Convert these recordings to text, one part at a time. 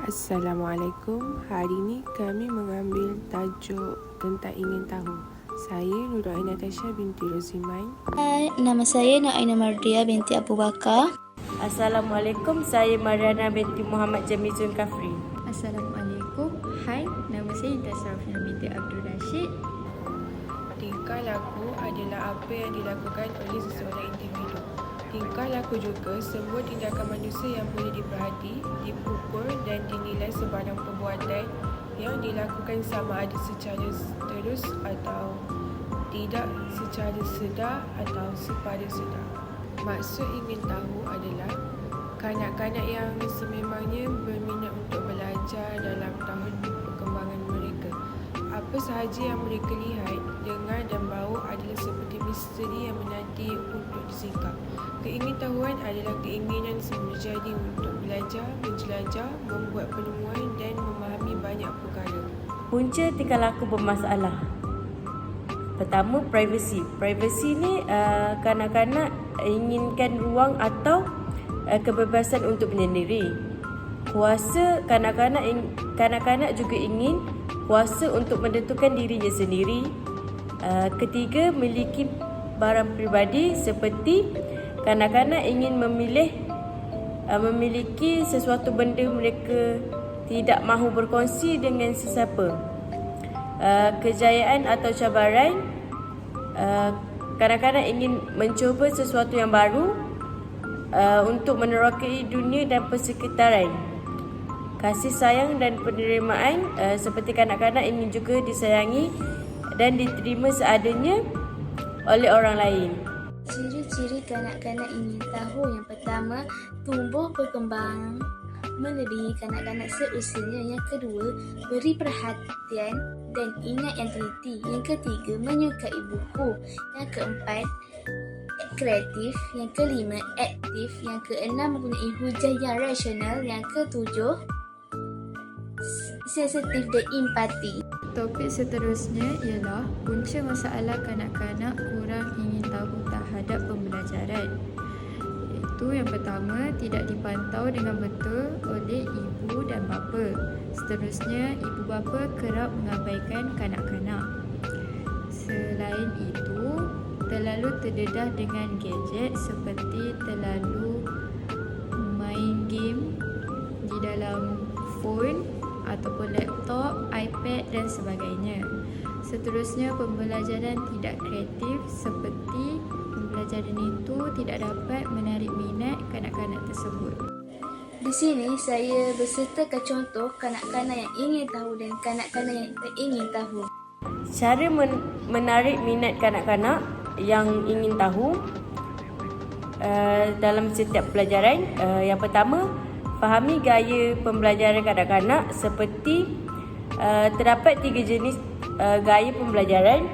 Assalamualaikum. Hari ini kami mengambil tajuk tentang ingin tahu. Saya Nurul Natasha binti Rozimain. Hai, nama saya Naina Mardia binti Abu Bakar. Assalamualaikum, saya Mariana binti Muhammad Jamizun Kafri. Assalamualaikum. Hai, nama saya Indah Safina binti Abdul Rashid. Tingkah laku adalah apa yang dilakukan oleh seseorang individu. Tingkah laku juga semua tindakan manusia yang boleh diperhati, dipukul dan dinilai sebarang perbuatan yang dilakukan sama ada secara terus atau tidak, secara sedar atau sepada sedar. Maksud ingin tahu adalah kanak-kanak yang sememangnya berminat untuk belajar dalam tahun perkembangan mereka. Apa sahaja yang mereka lihat, dengar dan bau adalah seperti misteri yang menanti untuk disingkap. Keingintahuan adalah keinginan semula jadi untuk belajar, menjelajah, membuat penemuan dan memahami banyak perkara. Punca tingkah laku bermasalah. Pertama, privacy. Privacy ni kanak-kanak inginkan ruang atau kebebasan untuk menyendiri. Kuasa, kanak-kanak juga ingin kuasa untuk menentukan dirinya sendiri. Ketiga, memiliki barang peribadi seperti kanak-kanak ingin memiliki sesuatu benda mereka tidak mahu berkongsi dengan sesiapa. Kejayaan atau cabaran, kanak-kanak ingin mencuba sesuatu yang baru untuk menerokai dunia dan persekitaran. Kasih sayang dan penerimaan, seperti kanak-kanak ingin juga disayangi dan diterima seadanya oleh orang lain. Ciri-ciri kanak-kanak ingin tahu. Yang pertama, tumbuh berkembang melebihi kanak-kanak seusianya. Yang kedua, beri perhatian dan ingat yang teliti. Yang ketiga, menyukai buku. Yang keempat, kreatif. Yang kelima, aktif. Yang keenam, mempunyai hujah yang rasional. Yang ketujuh, sensitif dan empati. Topik seterusnya ialah punca masalah kanak-kanak kurang ingin tahu terhadap pembelajaran. Iaitu yang pertama, tidak dipantau dengan betul oleh ibu dan bapa. Seterusnya, ibu bapa kerap mengabaikan kanak-kanak. Selain itu, terlalu terdedah dengan gadget seperti terlalu main game di dalam phone ataupun laptop, iPad dan sebagainya. Seterusnya, pembelajaran tidak kreatif seperti pembelajaran itu tidak dapat menarik minat kanak-kanak tersebut. Di sini saya bersertakan contoh kanak-kanak yang ingin tahu dan kanak-kanak yang tak ingin tahu. Cara menarik minat kanak-kanak yang ingin tahu dalam setiap pelajaran. Yang pertama, fahami gaya pembelajaran kanak-kanak seperti terdapat 3 jenis gaya pembelajaran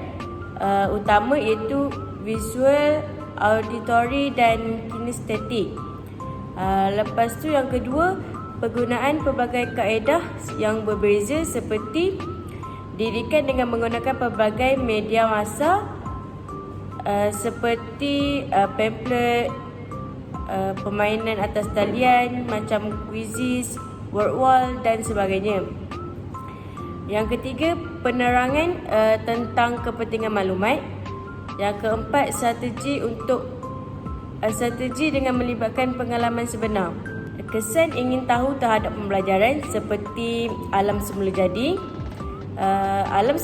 utama, iaitu visual, auditory dan kinestetik. Lepas tu yang kedua, penggunaan pelbagai kaedah yang berbeza seperti didikan dengan menggunakan pelbagai media massa seperti pamphlet, permainan atas talian macam quizzes, word wall dan sebagainya. Yang ketiga, penerangan tentang kepentingan maklumat. Yang keempat, strategi dengan melibatkan pengalaman sebenar. Kesan ingin tahu terhadap pembelajaran seperti alam semula jadi. Alam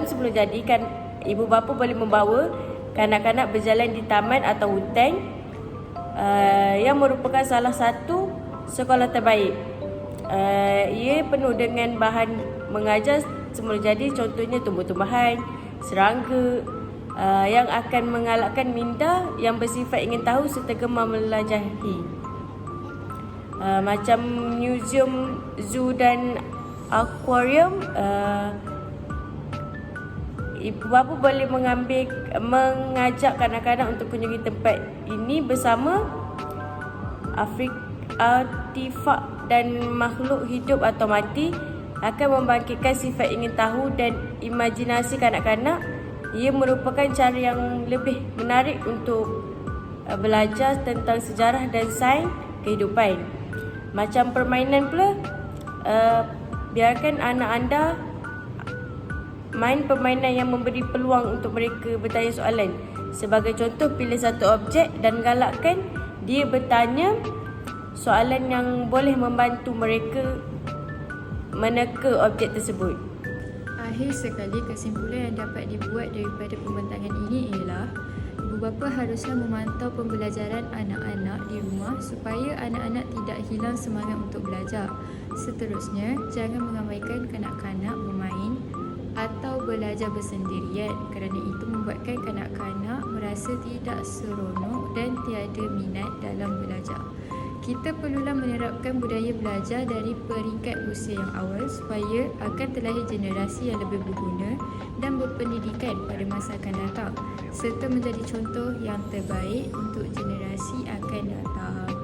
semula jadi kan ibu bapa boleh membawa kanak-kanak berjalan di taman atau hutan yang merupakan salah satu sekolah terbaik. Ia penuh dengan bahan mengajar semula jadi, contohnya tumbuh-tumbuhan, serangga yang akan mengalakkan minda yang bersifat ingin tahu serta gemar melajahi. Macam museum, zoo dan akuarium. Ibu bapa boleh mengajak kanak-kanak untuk kunjungi tempat ini bersama artifak dan makhluk hidup atau mati. Akan membangkitkan sifat ingin tahu dan imajinasi kanak-kanak. Ia merupakan cara yang lebih menarik untuk belajar tentang sejarah dan sains kehidupan. Macam permainan pula, biarkan anak anda main permainan yang memberi peluang untuk mereka bertanya soalan. Sebagai contoh, pilih satu objek dan galakkan dia bertanya soalan yang boleh membantu mereka meneka objek tersebut. Akhir sekali, kesimpulan yang dapat dibuat daripada pembentangan ini ialah ibu bapa haruslah memantau pembelajaran anak-anak di rumah supaya anak-anak tidak hilang semangat untuk belajar. Seterusnya, jangan mengabaikan kanak-kanak bermain atau belajar bersendirian kerana itu membuatkan kanak-kanak merasa tidak seronok dan tiada minat dalam belajar. Kita perlulah menerapkan budaya belajar dari peringkat usia yang awal supaya akan terlahir generasi yang lebih berguna dan berpendidikan pada masa akan datang serta menjadi contoh yang terbaik untuk generasi akan datang.